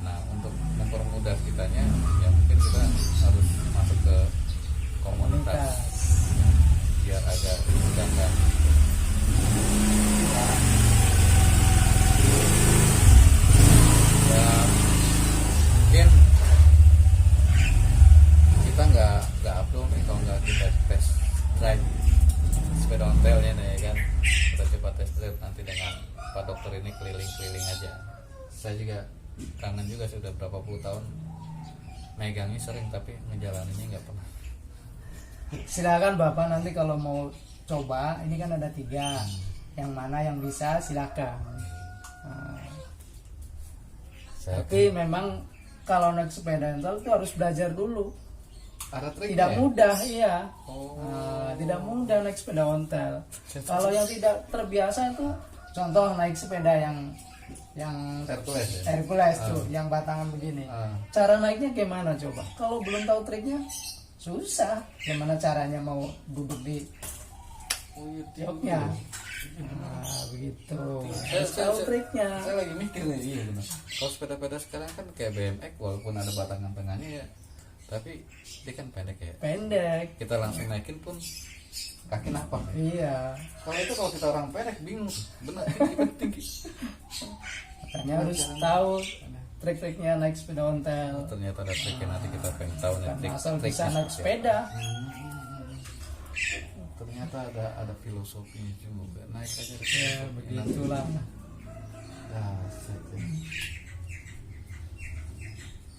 Nah untuk mempermudah kitanya ya mungkin kita harus masuk ke komunitas biar agak dimudahkan. Ya mungkin kita nggak upload nih kalau nggak kita tes drive sepeda ontelnya nih ya kan. Kita coba tes drive nanti dengan Pak Dokter ini keliling-keliling aja. Saya juga kangen juga, sudah berapa puluh tahun megangnya sering tapi ngejalaninnya nggak pernah. Silakan Bapak nanti kalau mau coba, ini kan ada 3. Yang mana yang bisa silakan. Nah, Saya tapi memang kalau naik sepeda ontel itu harus belajar dulu. ada triknya Tidak ya? mudah, iya. Oh. Nah, tidak mudah naik sepeda ontel. Kalau yang tidak terbiasa itu, contoh naik sepeda yang Hercules ya? Hercules tuh, yang batangan begini. Cara naiknya gimana coba? Kalau belum tahu triknya, susah. Gimana caranya mau duduk di joknya? Nah, begitu. Harus tahu triknya. Saya lagi mikir nih, iya benar. Kalau sepeda-sepeda sekarang kan kayak BMX, walaupun ada batangan tengahnya ya, tapi dia kan pendek ya. Pendek. Kita langsung naikin pun kaki napak. Iya. Kalau itu kalau kita orang pendek bingung, benar tinggi. Makanya harus tahu trik-triknya naik sepeda ontel. Ternyata ada triknya, nanti kita pengen tahu nih Karena trik. asal bisa triknya naik seperti sepeda. apa. Ternyata ada filosofinya juga. Naik aja. Ya begitulah.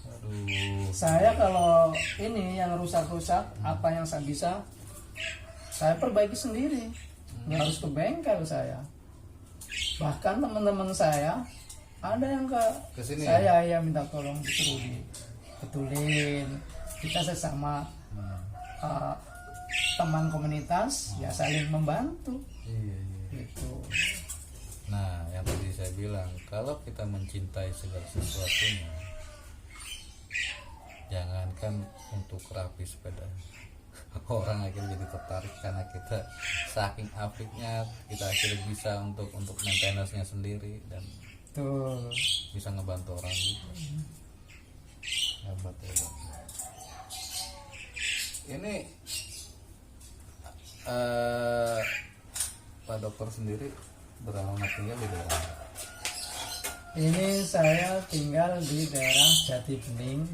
Aduh. Saya kalau ini yang rusak-rusak, apa yang saya bisa, saya perbaiki sendiri. Nggak harus ke bengkel saya. Bahkan teman-teman saya ada yang ke Kesini saya ya minta tolong disuruh dibetulin. Kita sesama teman komunitas ya saling membantu. Iya. Gitu. Nah, yang tadi saya bilang, kalau kita mencintai segala sesuatunya, jangankan untuk rapi sepeda, orang akhirnya jadi tertarik karena kita saking afiknya, kita akhirnya bisa untuk maintenance-nya sendiri dan Tuh. bisa ngebantu orang juga. Hebat. Ini Pak Dokter sendiri beralamat tinggal di daerah. Ini saya tinggal di daerah Jati Bening,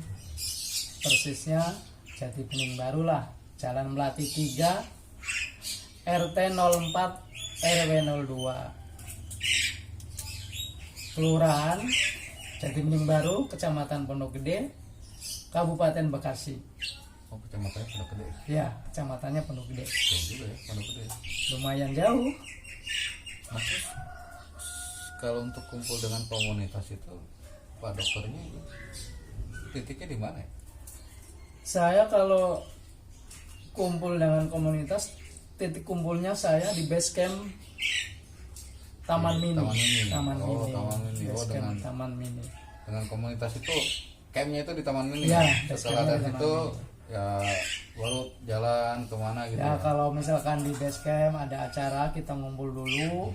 persisnya Jati Bening Barulah, Jalan Melati 3, RT 04 RW 02, Kelurahan Jati Bening Baru, Kecamatan Pondok Gede, Kabupaten Bekasi. Oh, kecamatannya Pondok Gede. Ya, kecamatannya Pondok Gede. Jauh juga ya, Pondok Gede. Lumayan jauh. Nah, terus kalau untuk kumpul dengan komunitas itu, Pak Dokternya itu titiknya di mana ya? Saya kalau kumpul dengan komunitas, titik kumpulnya saya di base camp Taman Mini. Taman Mini. Taman Mini. Base camp Dengan Taman Mini. dengan komunitas itu, campnya itu di Taman Mini. Ya, setelah base dari campnya di situ Taman ya baru jalan kemana gitu. Ya kalau misalkan di base camp ada acara kita ngumpul dulu.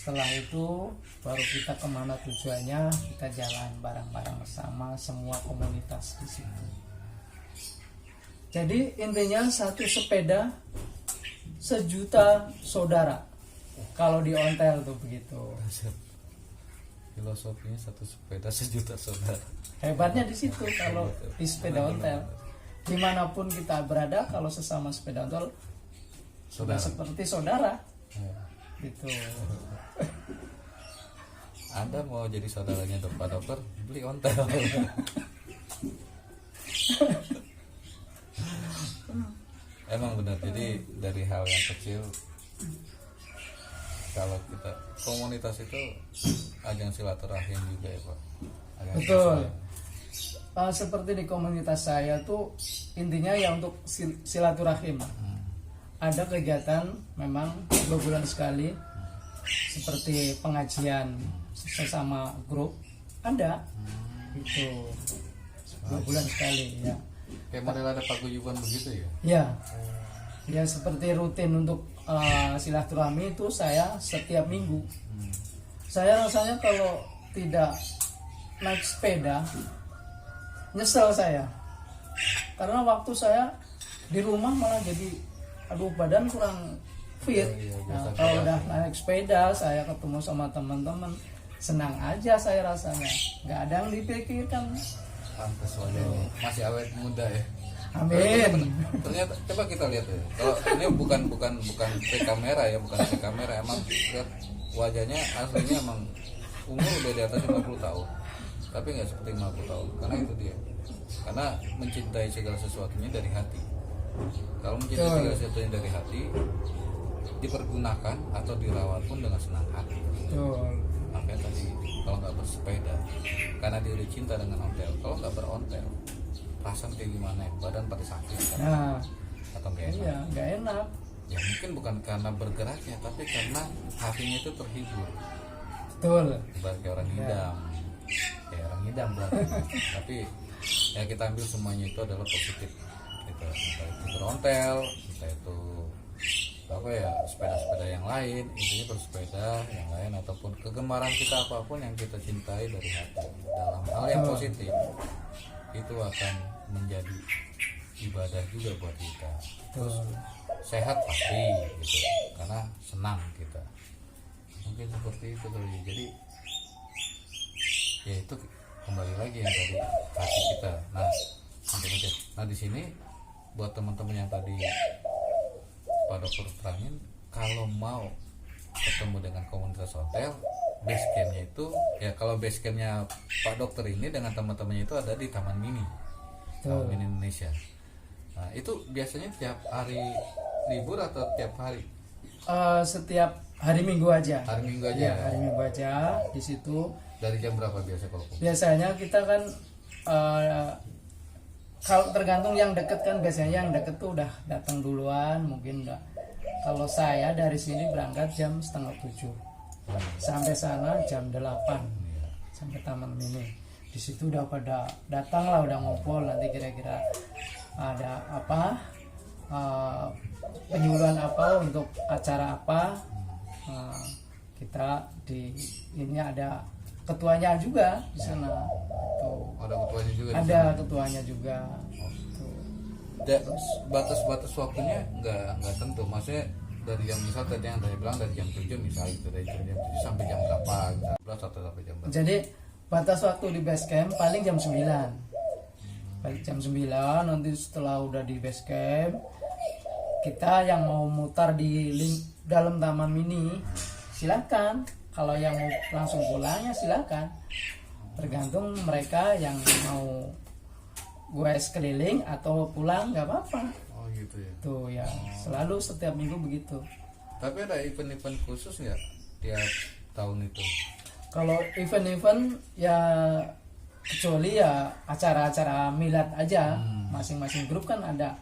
Setelah itu baru kita kemana tujuannya, kita jalan bareng-bareng bersama semua komunitas di situ. Jadi intinya satu sepeda sejuta saudara. Kalau di ontel tuh begitu. Filosofinya satu sepeda sejuta saudara. Hebatnya di situ kalau di sepeda ontel. Dimanapun kita berada, kalau sesama sepeda ontel sudah seperti saudara. Ya. Gitu. Anda mau jadi saudaranya Pak Dokter, beli ontel. Emang benar, jadi dari hal yang kecil, kalau kita komunitas itu ajang silaturahim juga ya Pak. Betul. Seperti di komunitas saya tuh intinya ya untuk silaturahim. Ada kegiatan memang 2 bulan sekali, seperti pengajian sesama grup ada itu 2 bulan sekali ya. Kayak model ada paguyuban begitu ya? Ya, ya seperti rutin untuk silaturahmi itu saya setiap minggu. Saya rasanya kalau tidak naik sepeda nyesel saya, karena waktu saya di rumah malah jadi badan kurang fit. Nah, kalau udah naik sepeda saya ketemu sama teman-teman senang aja saya rasanya, nggak ada yang dipikirkan. Pantes wajahnya masih awet muda ya. Amin. Ternyata coba kita lihat ya. Kalau ini bukan pre kamera ya, bukan pre kamera, emang lihat wajahnya aslinya emang umur udah di atas 50 tahun. Tapi nggak seperti 50 tahun. Karena itu dia. Karena mencintai segala sesuatunya dari hati. Kalau mencintai segala sesuatunya dari hati, dipergunakan atau dirawat pun dengan senang hati. Makanya tadi kalau nggak bersepeda, karena dia udah cinta dengan ontel. Kalau nggak berontel, perasaan kayak gimana ya? Badan pada sakit kan? Nah, atau nggak enak? iya, nggak enak. Ya mungkin bukan karena bergeraknya, tapi karena hatinya itu terhibur. Betul. Sebagai orang ngidam, kayak orang ngidam berarti. Tapi ya kita ambil semuanya itu adalah positif. Gitu. Entah itu berontel, entah itu apa ya, sepeda-sepeda yang lain, intinya bersepeda yang lain, ataupun kegemaran kita apapun yang kita cintai dari hati dalam hal yang positif, itu akan menjadi ibadah juga buat kita. Terus sehat pasti gitu, karena senang kita. Mungkin seperti itu kali. Jadi ya itu kembali lagi yang tadi hati kita. Nah di sini buat teman-teman yang tadi Pak Dokter terangin, kalau mau ketemu dengan komunitas hotel, base campnya itu ya, kalau base campnya Pak Dokter ini dengan teman-temannya itu ada di Taman Mini, Taman Mini Indonesia. Nah itu biasanya tiap hari libur atau tiap hari? Setiap hari Minggu aja. Hari Minggu aja. Ya, hari Minggu aja di situ. Dari jam berapa biasa kalau? Biasanya kita kan kalau tergantung yang deket kan, biasanya yang deket tuh udah datang duluan, mungkin udah. Kalau saya dari sini berangkat jam 6:30, sampai sana jam 8, sampai Taman Mini. Di situ udah pada datang lah, udah ngumpul, nanti kira-kira ada apa, penyuluhan apa untuk acara apa. Kita di ini ada ketuanya juga di sana. Ada ketuanya juga. Ada ketuanya juga. Terus batas waktunya nggak tentu. Maksudnya dari jam, misal tadi yang saya bilang dari jam 7 misalnya gitu, dari jam 7 sampai jam berapa, jam 11 atau sampai jam berapa. Jadi batas waktu di base camp paling jam 9. Paling jam 9, nanti setelah udah di base camp, kita yang mau mutar di dalam Taman Mini silakan. Kalau yang mau langsung pulangnya silakan. Tergantung mereka yang mau gue keliling atau pulang nggak apa-apa. Oh gitu ya. Tuh ya, selalu setiap minggu begitu. Tapi ada event-event khusus nggak tiap tahun itu? Kalau event-event ya kecuali ya acara-acara milad aja. Masing-masing grup kan ada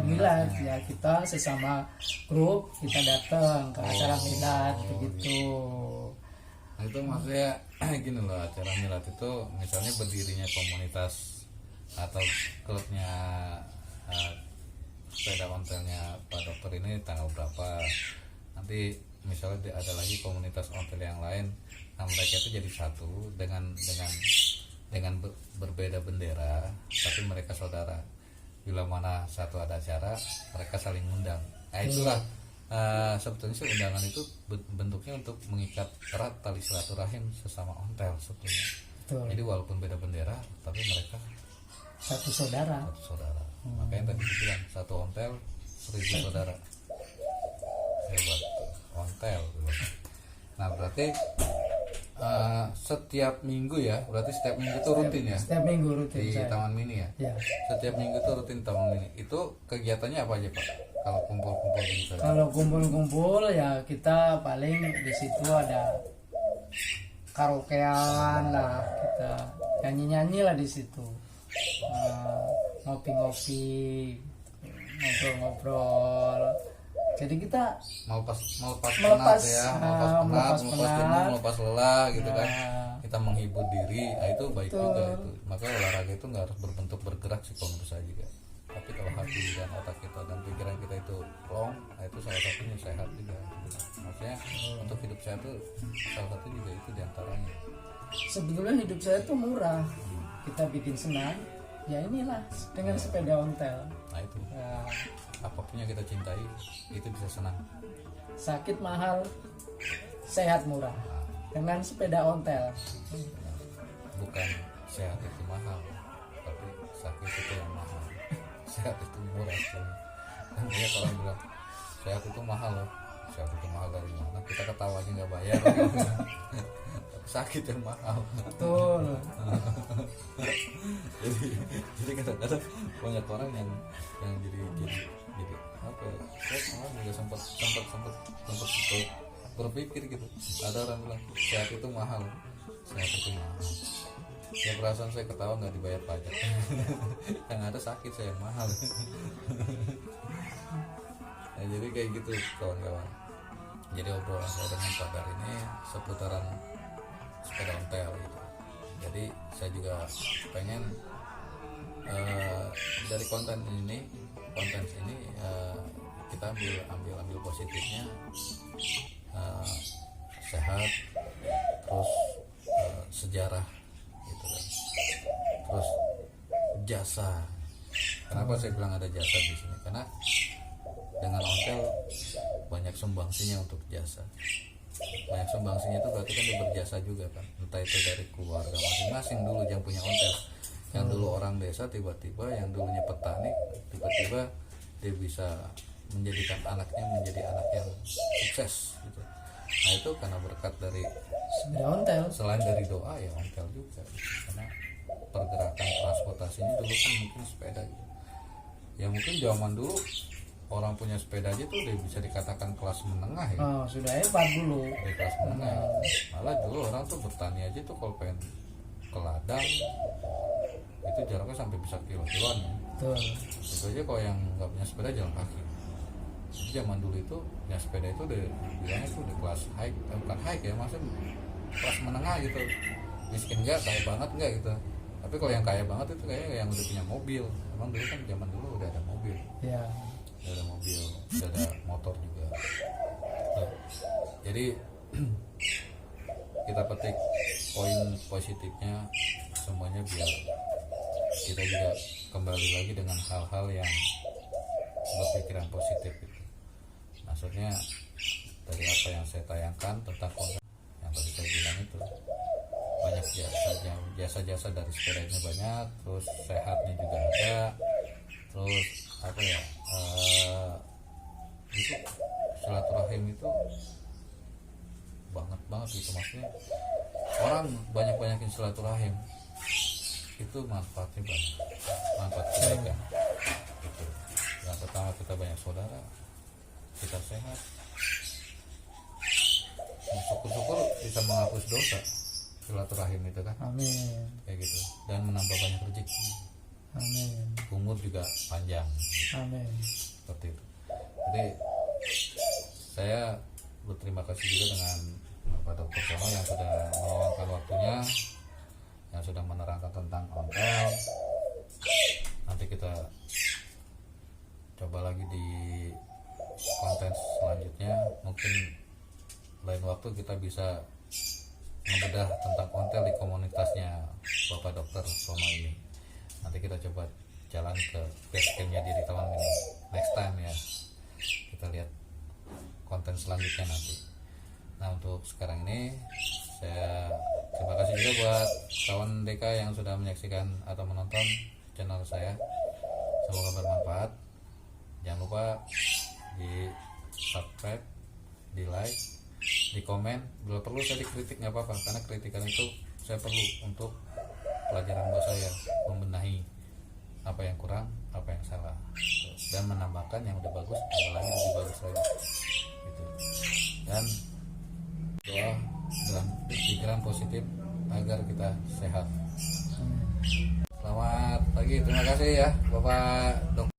milad ya, kita sesama grup kita datang ke acara milad begitu. Nah itu maksudnya gini loh, acara milad itu misalnya berdirinya komunitas atau klubnya sepeda ontelnya Pak Dokter ini tanggal berapa, nanti misalnya ada lagi komunitas ontel yang lain, nah mereka itu jadi satu dengan berbeda bendera, tapi mereka saudara. Bila mana satu ada acara, mereka saling undang. Nah itulah sebetulnya sih undangan itu bentuknya untuk mengikat erat tali silaturahim sesama ontel sebetulnya. Betul. Jadi walaupun beda bendera, tapi mereka Satu saudara. satu saudara. Makanya tadi dibilang satu ontel 1000 saudara. Hebat ontel. Nah berarti setiap minggu ya, berarti setiap minggu itu rutin ya Setiap minggu rutin di saya. Taman Mini ya. Ya. Setiap minggu itu rutin Taman Mini. Itu kegiatannya apa aja Pak? Kalau kumpul-kumpul gitu. Kalau kumpul-kumpul ya kita paling di situ ada karaokean lah, kita nyanyi-nyanyi lah di situ. Ngopi-ngopi, ngobrol-ngobrol. Jadi kita melepas Melepas, penat ya, melepas melepas penat. jenuh, melepas lelah gitu kan. Nah, Kita menghibur diri, nah itu baik Betul. juga itu. Makanya olahraga itu nggak harus berbentuk bergerak sih kalau menurut saya juga. Tapi kalau hati dan otak kita dan pikiran kita itu plong, nah itu salah satunya sehat juga. Maksudnya untuk hidup sehat itu salah satu juga itu diantaranya. sebetulnya hidup saya tuh murah. Kita bikin senang, ya inilah dengan sepeda ontel. Nah itu Nah, apapun yang kita cintai itu bisa senang. sakit mahal, sehat murah. Dengan sepeda ontel. Bukan sehat itu mahal, tapi sakit itu yang mahal. Sehat itu murah sekali. Dan banyak orang bilang sehat itu mahal loh. Sehat itu mahal dari mana? Kita ketawa aja nggak bayar. Tapi sakit yang mahal. Betul. jadi kadang-kadang banyak orang yang jadi apa ya? Saya kemarin juga sempat berpikir gitu. Ada orang bilang sehat itu mahal. Sehat itu mahal. Ya perasaan saya ketawa nggak dibayar pajak. Yang ada sakit saya yang mahal. Nah, jadi kayak gitu kawan-kawan. Jadi obrolan saya dengan Pak Dar ini seputaran sepeda ontel gitu. Jadi saya juga pengen dari konten ini kita ambil positifnya, sehat, terus sejarah gitu kan, terus jasa. Kenapa saya bilang ada jasa di sini? Karena dengan ontel banyak sumbangsinya untuk jasa. Banyak sumbangsinya itu berarti kan dia berjasa juga kan, entah itu dari keluarga masing-masing dulu yang punya ontel, yang dulu orang desa tiba-tiba yang dulunya petani tiba-tiba dia bisa menjadikan anaknya menjadi anak yang sukses gitu. Nah itu karena berkat dari Sepeda ontel. selain dari doa ya ontel juga gitu. Karena pergerakan transportasinya dulu kan mungkin sepeda gitu. Ya mungkin zaman dulu orang punya sepeda aja tuh udah bisa dikatakan kelas menengah ya. Oh, sudah hebat dulu. Dari kelas menengah. Malah dulu orang tuh bertani aja tuh kalau pengen ke ladang itu jaraknya sampai bisa kilo-kiloan ya. Betul. Itu aja kalau yang nggak punya sepeda jalan kaki. Jadi zaman dulu itu ya sepeda itu udah bilangnya tuh udah kelas high, bukan high ya, maksudnya kelas menengah gitu. Miskin enggak, kaya banget enggak gitu. Tapi kalau yang kaya banget itu kayak yang udah punya mobil. Emang dulu kan zaman dulu udah ada mobil. Ya. Udah ada mobil, udah ada motor juga. Tuh. Jadi kita petik poin positifnya semuanya biar kita juga kembali lagi dengan hal-hal yang berpikiran positif gitu. Maksudnya dari apa yang saya tayangkan tentang konten yang tadi saya bilang itu banyak jasa-jasa dari sepeda ini banyak, terus sehatnya juga ada, terus apa ya itu silaturahim itu banget gitu, maksudnya orang banyakin silaturahim itu manfaatnya banyak, manfaat kebaikan gitu. Yang pertama kita banyak saudara, kita sehat, syukur-syukur bisa menghapus dosa silaturahim itu kan, Amin. kayak gitu, dan menambah banyak rezeki, Amin. umur juga panjang Amin. seperti itu. Jadi saya berterima kasih juga dengan Bapak Dr. Sono yang sudah meluangkan waktunya, yang sudah menerangkan tentang ontel. Nanti kita coba lagi di konten selanjutnya, mungkin lain waktu kita bisa membedah tentang ontel di komunitasnya Bapak Dokter Sono ini. Nanti kita coba jalan ke base campnya Diri Tawang ini next time ya. Kita lihat konten selanjutnya nanti. Nah untuk sekarang ini saya terima kasih juga buat kawan DK yang sudah menyaksikan atau menonton channel saya. Semoga bermanfaat. Jangan lupa di subscribe, di like, di komen. Bila perlu saya dikritik nggak apa-apa, karena kritikan itu saya perlu untuk pelajaran buat saya membenahi apa yang kurang, apa yang salah, dan menambahkan yang udah bagus, ada lagi lebih bagus lagi gitu. Dan doa dan pikiran positif agar kita sehat. Selamat pagi, terima kasih ya Bapak Dokter.